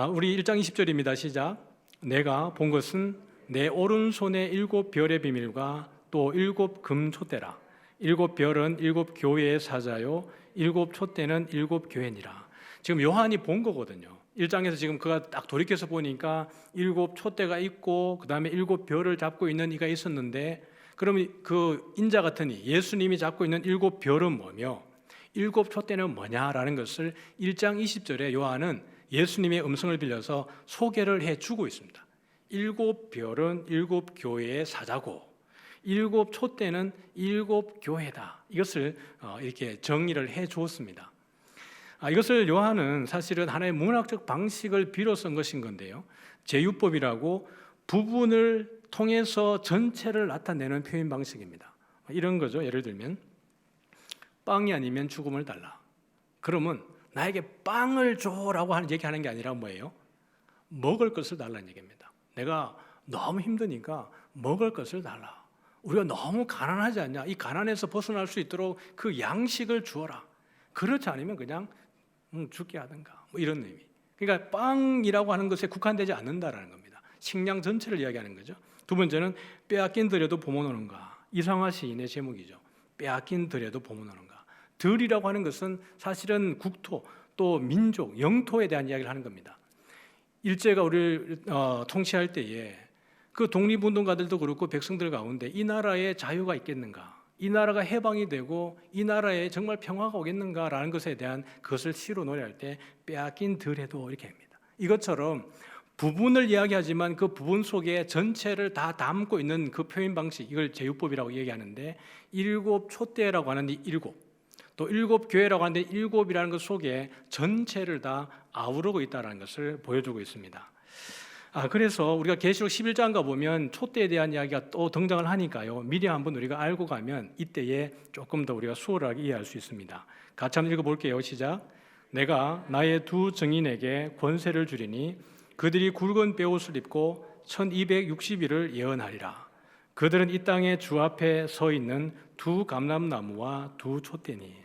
[SPEAKER 1] 우리 1장 20절입니다. 시작. 내가 본 것은 내 오른손에 7 별의 비밀과 또 7 금 촛대라. 7 별은 7 교회의 사자요 7 촛대는 7 교회니라. 지금 요한이 본 거거든요. 1장에서 지금 그가 딱 돌이켜서 보니까 7 촛대가 있고 그 다음에 7 별을 잡고 있는 이가 있었는데, 그러면 그 인자 같은 이 예수님이 잡고 있는 7 별은 뭐며 7 촛대는 뭐냐라는 것을 1장 20절에 요한은 예수님의 음성을 빌려서 소개를 해주고 있습니다. 7 별은 7 교회의 사자고 7 촛대는 7 교회다. 이것을 이렇게 정의를 해 주었습니다. 이것을 요한은 사실은 하나의 문학적 방식을 빌어 쓴 것인 건데요. 제유법이라고 부분을 통해서 전체를 나타내는 표현 방식입니다. 이런 거죠. 예를 들면 빵이 아니면 죽음을 달라. 그러면 나에게 빵을 줘라고 얘기하는 게 아니라 뭐예요? 먹을 것을 달라는 얘기입니다. 내가 너무 힘드니까 먹을 것을 달라. 우리가 너무 가난하지 않냐? 이 가난에서 벗어날 수 있도록 그 양식을 주어라. 그렇지 않으면 그냥 죽게 하든가 뭐 이런 의미. 그러니까 빵이라고 하는 것에 국한되지 않는다라는 겁니다. 식량 전체를 이야기하는 거죠. 두 번째는 빼앗긴 들에도 봄은 이상화 시인의 제목이죠. 빼앗긴 들에도 봄은 오는가. 들이라고 하는 것은 사실은 국토 또 민족, 영토에 대한 이야기를 하는 겁니다. 일제가 우리를 통치할 때에 그 독립운동가들도 그렇고 백성들 가운데 이 나라에 자유가 있겠는가, 이 나라가 해방이 되고 이 나라에 정말 평화가 오겠는가라는 것에 대한 그것을 시로 노래할 때 빼앗긴 들에도 이렇게 합니다. 이것처럼 부분을 이야기하지만 그 부분 속에 전체를 다 담고 있는 그 표현 방식, 이걸 제유법이라고 얘기하는데 7 촛대라고 하는 이 7, 또 7 교회라고 하는데 7이라는 것 속에 전체를 다 아우르고 있다는 것을 보여주고 있습니다. 그래서 우리가 계시록 11장 가보면 촛대에 대한 이야기가 또 등장을 하니까요. 미리 한번 우리가 알고 가면 이때에 조금 더 우리가 수월하게 이해할 수 있습니다. 같이 한번 읽어볼게요. 시작. 내가 나의 두 증인에게 권세를 주리니 그들이 굵은 베옷을 입고 1260일을 예언하리라. 그들은 이 땅의 주 앞에 서 있는 두 감람나무와 두 촛대니.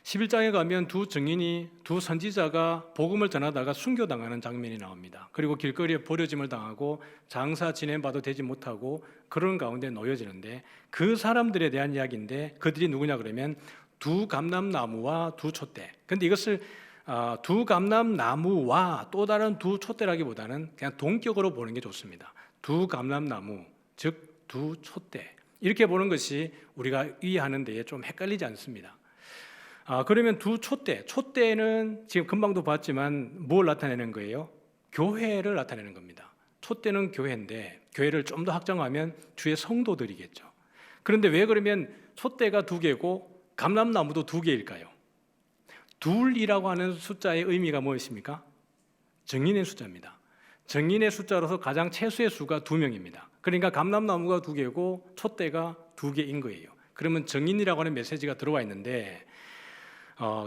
[SPEAKER 1] 11장에 가면 두 증인이, 두 선지자가 복음을 전하다가 순교당하는 장면이 나옵니다. 그리고 길거리에 버려짐을 당하고 장사 지내봐도 되지 못하고 그런 가운데 놓여지는데, 그 사람들에 대한 이야기인데, 그들이 누구냐 그러면 두 감람나무와 두 촛대. 근데 이것을 두 감람나무와 또 다른 두 촛대라기보다는 그냥 동격으로 보는 게 좋습니다. 두 감람나무, 즉 두 촛대, 이렇게 보는 것이 우리가 이해하는 데에 좀 헷갈리지 않습니다. 그러면 두 촛대, 촛대는 지금 금방도 봤지만 뭘 나타내는 거예요? 교회를 나타내는 겁니다. 촛대는 교회인데, 교회를 좀 더 확장하면 주의 성도들이겠죠. 그런데 왜 그러면 촛대가 두 개고 감람나무도 두 개일까요? 둘이라고 하는 숫자의 의미가 무엇입니까? 증인의 숫자입니다. 증인의 숫자로서 가장 최소의 수가 2명입니다. 그러니까 감람나무가 두 개고 촛대가 두 개인 거예요. 그러면 증인이라고 하는 메시지가 들어와 있는데,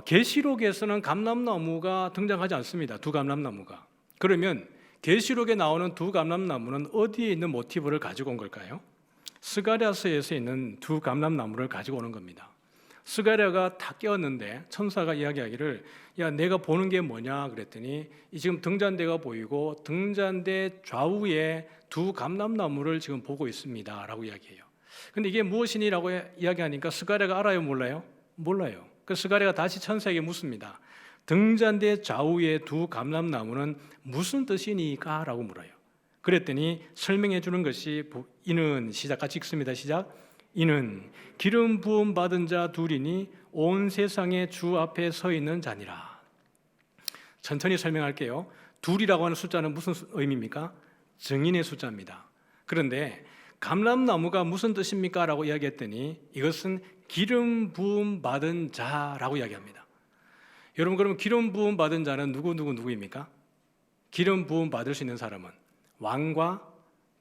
[SPEAKER 1] 계시록에서는 감람나무가 등장하지 않습니다. 두 감람나무가. 그러면 계시록에 나오는 두 감람나무는 어디에 있는 모티브를 가지고 온 걸까요? 스가랴서에서 있는 두 감람나무를 가지고 오는 겁니다. 스가랴가 다 깨었는데 천사가 이야기하기를, 야, 내가 보는 게 뭐냐 그랬더니, 이 지금 등잔대가 보이고 등잔대 좌우에 두 감람나무를 지금 보고 있습니다 라고 이야기해요. 근데 이게 무엇이니라고 이야기하니까 스가랴가 알아요, 몰라요? 몰라요. 그 스가랴가 다시 천사에게 묻습니다. 등잔대 좌우에 두 감람나무는 무슨 뜻이니까? 라고 물어요. 그랬더니 설명해 주는 것이, 이는, 시작, 같이 읽습니다. 시작. 이는 기름 부음 받은 자 둘이니 온 세상의 주 앞에 서 있는 자니라. 천천히 설명할게요. 둘이라고 하는 숫자는 무슨 의미입니까? 증인의 숫자입니다. 그런데 감람나무가 무슨 뜻입니까? 라고 이야기했더니 이것은 기름 부음 받은 자라고 이야기합니다. 여러분, 그러면 기름 부음 받은 자는 누구입니까? 기름 부음 받을 수 있는 사람은 왕과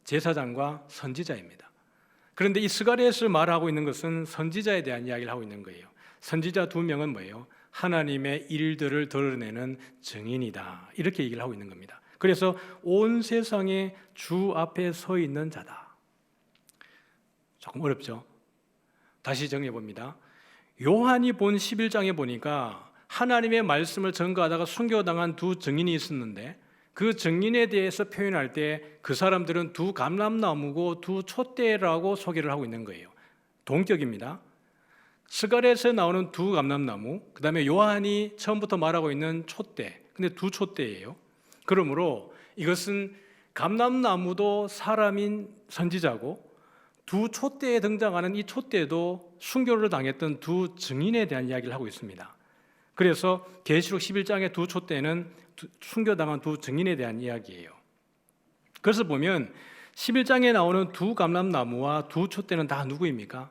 [SPEAKER 1] 제사장과 선지자입니다. 그런데 이 스가랴에서 말하고 있는 것은 선지자에 대한 이야기를 하고 있는 거예요. 선지자 2명은 뭐예요? 하나님의 일들을 드러내는 증인이다, 이렇게 얘기를 하고 있는 겁니다. 그래서 온 세상의 주 앞에 서 있는 자다. 조금 어렵죠? 다시 정리해 봅니다. 요한이 본 11장에 보니까 하나님의 말씀을 전가하다가 순교당한 두 증인이 있었는데, 그 증인에 대해서 표현할 때 그 사람들은 두 감람나무고 두 촛대라고 소개를 하고 있는 거예요. 동격입니다. 스가랴에서 나오는 두 감람나무, 그 다음에 요한이 처음부터 말하고 있는 촛대, 근데 두 촛대예요. 그러므로 이것은 감람나무도 사람인 선지자고, 두 촛대에 등장하는 이 촛대도 순교를 당했던 두 증인에 대한 이야기를 하고 있습니다. 그래서 계시록 11장의 두 촛대는 순교당한 두 증인에 대한 이야기예요. 그래서 보면 11장에 나오는 두 감람나무와 두 촛대는 다 누구입니까?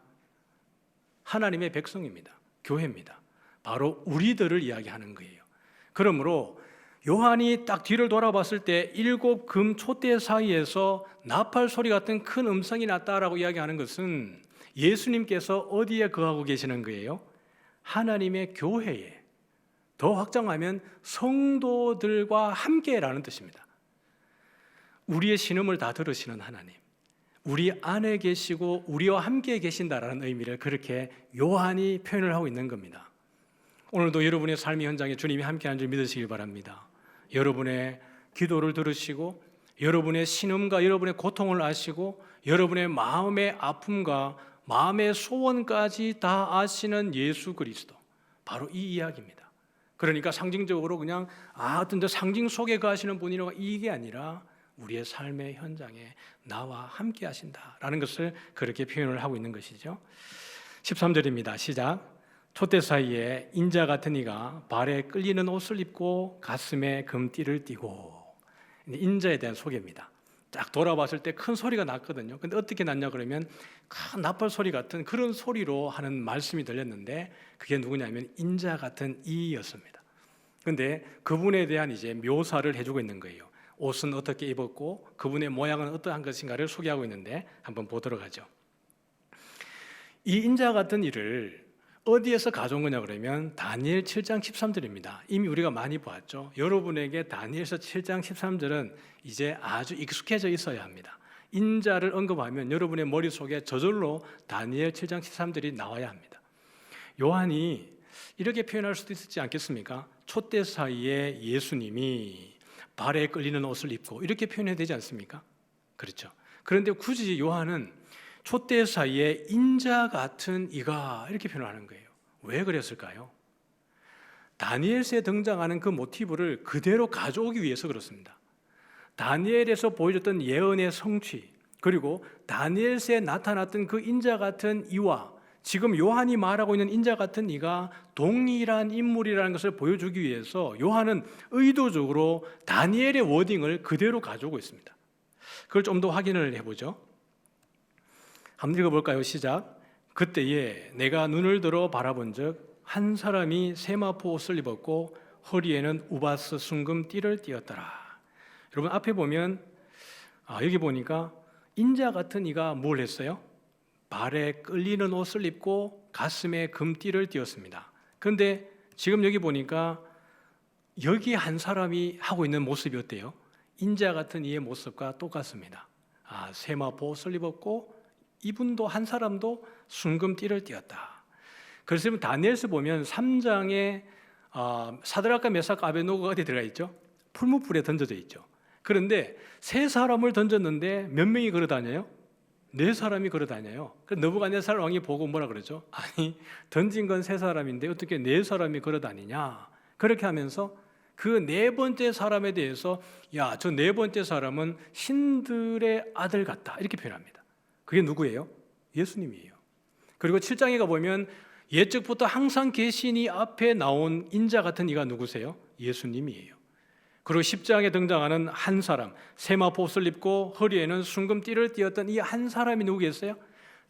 [SPEAKER 1] 하나님의 백성입니다. 교회입니다. 바로 우리들을 이야기하는 거예요. 그러므로 요한이 딱 뒤를 돌아봤을 때 7 금 촛대 사이에서 나팔 소리 같은 큰 음성이 났다라고 이야기하는 것은 예수님께서 어디에 거하고 계시는 거예요? 하나님의 교회에, 더 확장하면 성도들과 함께라는 뜻입니다. 우리의 신음을 다 들으시는 하나님, 우리 안에 계시고 우리와 함께 계신다라는 의미를 그렇게 요한이 표현을 하고 있는 겁니다. 오늘도 여러분의 삶의 현장에 주님이 함께하는 줄 믿으시길 바랍니다. 여러분의 기도를 들으시고 여러분의 신음과 여러분의 고통을 아시고 여러분의 마음의 아픔과 마음의 소원까지 다 아시는 예수 그리스도, 바로 이 이야기입니다. 그러니까 상징적으로 그냥 어떤 상징 속에 거하시는 분이라고, 이게 아니라 우리의 삶의 현장에 나와 함께 하신다라는 것을 그렇게 표현을 하고 있는 것이죠. 13절입니다. 시작. 촛대 사이에 인자 같은 이가 발에 끌리는 옷을 입고 가슴에 금띠를 띠고. 인자에 대한 소개입니다. 딱 돌아봤을 때 큰 소리가 났거든요. 근데 어떻게 났냐 그러면 큰 나팔 소리 같은 그런 소리로 하는 말씀이 들렸는데, 그게 누구냐면 인자 같은 이였습니다. 근데 그분에 대한 이제 묘사를 해주고 있는 거예요. 옷은 어떻게 입었고 그분의 모양은 어떠한 것인가를 소개하고 있는데, 한번 보도록 하죠. 이 인자 같은 이를 어디에서 가져온 거냐 그러면 다니엘 7장 13절입니다. 이미 우리가 많이 보았죠. 여러분에게 다니엘서 7장 13절은 이제 아주 익숙해져 있어야 합니다. 인자를 언급하면 여러분의 머릿속에 저절로 다니엘 7장 13절이 나와야 합니다. 요한이 이렇게 표현할 수도 있지 않겠습니까? 촛대 사이에 예수님이 발에 끌리는 옷을 입고 이렇게 표현해야 되지 않습니까? 그렇죠. 그런데 굳이 요한은 촛대 사이에 인자 같은 이가 이렇게 표현하는 거예요. 왜 그랬을까요? 다니엘서에 등장하는 그 모티브를 그대로 가져오기 위해서 그렇습니다. 다니엘에서 보여줬던 예언의 성취, 그리고 다니엘서에 나타났던 그 인자 같은 이와 지금 요한이 말하고 있는 인자 같은 이가 동일한 인물이라는 것을 보여주기 위해서 요한은 의도적으로 다니엘의 워딩을 그대로 가져오고 있습니다. 그걸 좀 더 확인을 해보죠. 한번 읽어볼까요? 시작. 그때에 내가 눈을 들어 바라본 적 한 사람이 세마포 옷을 입었고 허리에는 우바스 순금 띠를 띠었더라. 여러분 앞에 보면 여기 보니까 인자 같은 이가 뭘 했어요? 발에 끌리는 옷을 입고 가슴에 금띠를 띠었습니다. 그런데 지금 여기 보니까 여기 한 사람이 하고 있는 모습이 어때요? 인자 같은 이의 모습과 똑같습니다. 세마포 옷을 입었고 이분도 한 사람도 순금띠를 띠었다. 그래서 다니엘서 보면 3장에 사드락과 메삭과 아베노고가 어디 들어가 있죠? 풀무불에 던져져 있죠. 그런데 세 사람을 던졌는데 몇 명이 걸어 다녀요? 네 사람이 걸어 다녀요. 느부갓네살 왕이 보고 뭐라 그러죠? 아니 던진 건 세 사람인데 어떻게 네 사람이 걸어 다니냐? 그렇게 하면서 그 네 번째 사람에 대해서 저 네 번째 사람은 신들의 아들 같다 이렇게 표현합니다. 그게 누구예요? 예수님이에요. 그리고 7장에 가보면 옛적부터 항상 계시니 앞에 나온 인자 같은 이가 누구세요? 예수님이에요. 그리고 10장에 등장하는 한 사람, 세마포 옷을 입고 허리에는 순금띠를 띠었던 이 한 사람이 누구겠어요?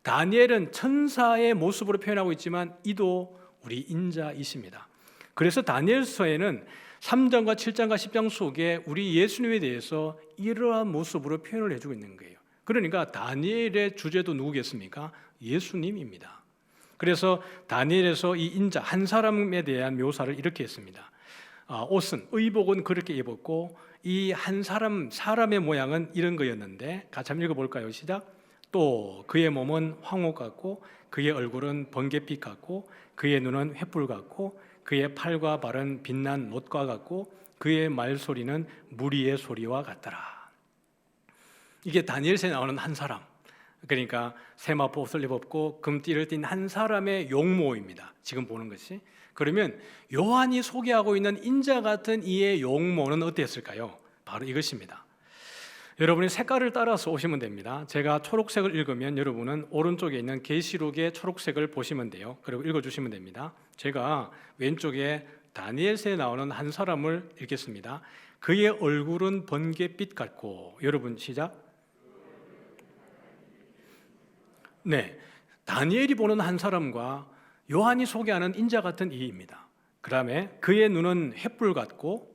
[SPEAKER 1] 다니엘은 천사의 모습으로 표현하고 있지만 이도 우리 인자이십니다. 그래서 다니엘서에는 3장과 7장과 10장 속에 우리 예수님에 대해서 이러한 모습으로 표현을 해주고 있는 거예요. 그러니까 다니엘의 주제도 누구겠습니까? 예수님입니다. 그래서 다니엘에서 이 인자 한 사람에 대한 묘사를 이렇게 했습니다. 옷은 의복은 그렇게 입었고 이 한 사람의 모양은 이런 거였는데 같이 한번 읽어볼까요? 시작. 또 그의 몸은 황옥 같고 그의 얼굴은 번갯빛 같고 그의 눈은 횃불 같고 그의 팔과 발은 빛난 놋과 같고 그의 말소리는 무리의 소리와 같더라. 이게 다니엘서에 나오는 한 사람, 그러니까 세마포 옷을 입었고 금띠를 띤 한 사람의 용모입니다. 지금 보는 것이. 그러면 요한이 소개하고 있는 인자 같은 이의 용모는 어땠을까요? 바로 이것입니다. 여러분이 색깔을 따라서 오시면 됩니다. 제가 초록색을 읽으면 여러분은 오른쪽에 있는 계시록의 초록색을 보시면 돼요. 그리고 읽어주시면 됩니다. 제가 왼쪽에 다니엘서에 나오는 한 사람을 읽겠습니다. 그의 얼굴은 번갯빛 같고, 여러분 시작. 네, 다니엘이 보는 한 사람과 요한이 소개하는 인자 같은 이입니다. 그 다음에 그의 눈은 횃불 같고,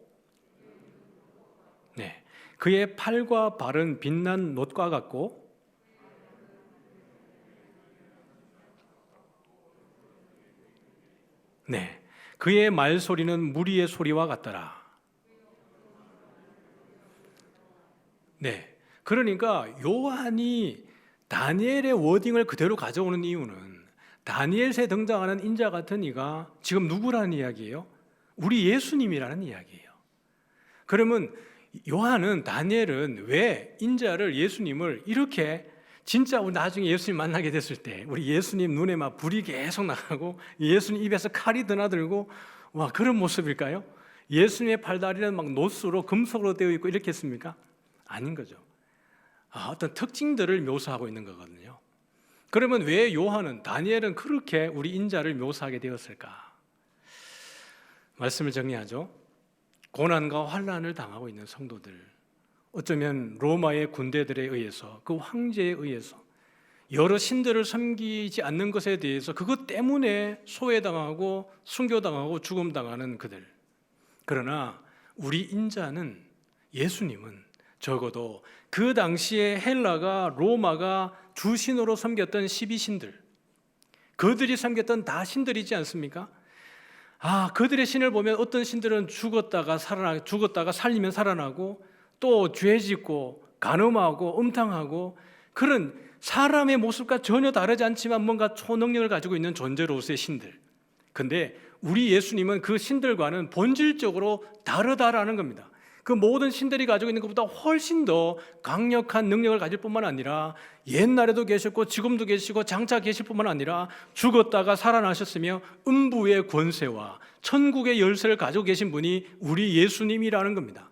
[SPEAKER 1] 네, 그의 팔과 발은 빛난 놋과 같고, 네, 그의 말소리는 무리의 소리와 같더라. 네, 그러니까 요한이 다니엘의 워딩을 그대로 가져오는 이유는 다니엘서에 등장하는 인자 같은 이가 지금 누구라는 이야기예요? 우리 예수님이라는 이야기예요. 그러면 요한은, 다니엘은 왜 인자를, 예수님을 이렇게 진짜 우리 나중에 예수님 만나게 됐을 때 우리 예수님 눈에 막 불이 계속 나가고 예수님 입에서 칼이 드나들고 와, 그런 모습일까요? 예수님의 팔다리는 막 놋으로 금속으로 되어 있고 이렇게 했습니까? 아닌 거죠. 어떤 특징들을 묘사하고 있는 거거든요. 그러면 왜 요한은, 다니엘은 그렇게 우리 인자를 묘사하게 되었을까? 말씀을 정리하죠. 고난과 환난을 당하고 있는 성도들, 어쩌면 로마의 군대들에 의해서, 그 황제에 의해서 여러 신들을 섬기지 않는 것에 대해서 그것 때문에 소외당하고 순교당하고 죽음당하는 그들. 그러나 우리 인자는, 예수님은 적어도 그 당시에 헬라가, 로마가 주신으로 섬겼던 12신들, 그들이 섬겼던 다 신들이지 않습니까? 그들의 신을 보면 어떤 신들은 죽었다가 살리면 살아나고, 또 죄짓고 간음하고 음탕하고 그런 사람의 모습과 전혀 다르지 않지만 뭔가 초능력을 가지고 있는 존재로서의 신들. 근데 우리 예수님은 그 신들과는 본질적으로 다르다라는 겁니다. 그 모든 신들이 가지고 있는 것보다 훨씬 더 강력한 능력을 가질 뿐만 아니라 옛날에도 계셨고 지금도 계시고 장차 계실 뿐만 아니라 죽었다가 살아나셨으며 음부의 권세와 천국의 열쇠를 가지고 계신 분이 우리 예수님이라는 겁니다.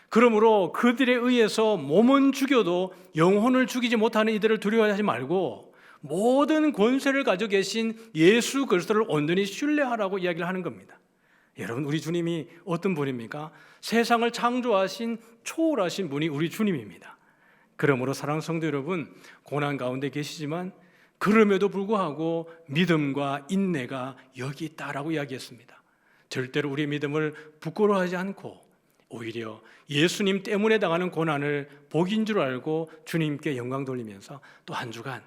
[SPEAKER 1] 그러므로 그들에 의해서 몸은 죽여도 영혼을 죽이지 못하는 이들을 두려워하지 말고 모든 권세를 가지고 계신 예수 그리스도를 온전히 신뢰하라고 이야기를 하는 겁니다. 여러분, 우리 주님이 어떤 분입니까? 세상을 창조하신 초월하신 분이 우리 주님입니다. 그러므로 사랑하는 성도 여러분, 고난 가운데 계시지만 그럼에도 불구하고 믿음과 인내가 여기 있다라고 이야기했습니다. 절대로 우리의 믿음을 부끄러워하지 않고 오히려 예수님 때문에 당하는 고난을 복인 줄 알고 주님께 영광 돌리면서 또 한 주간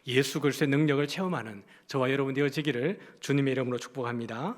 [SPEAKER 1] 예수 그리스도의 능력을 체험하는 저와 여러분 되어지기를 주님의 이름으로 축복합니다.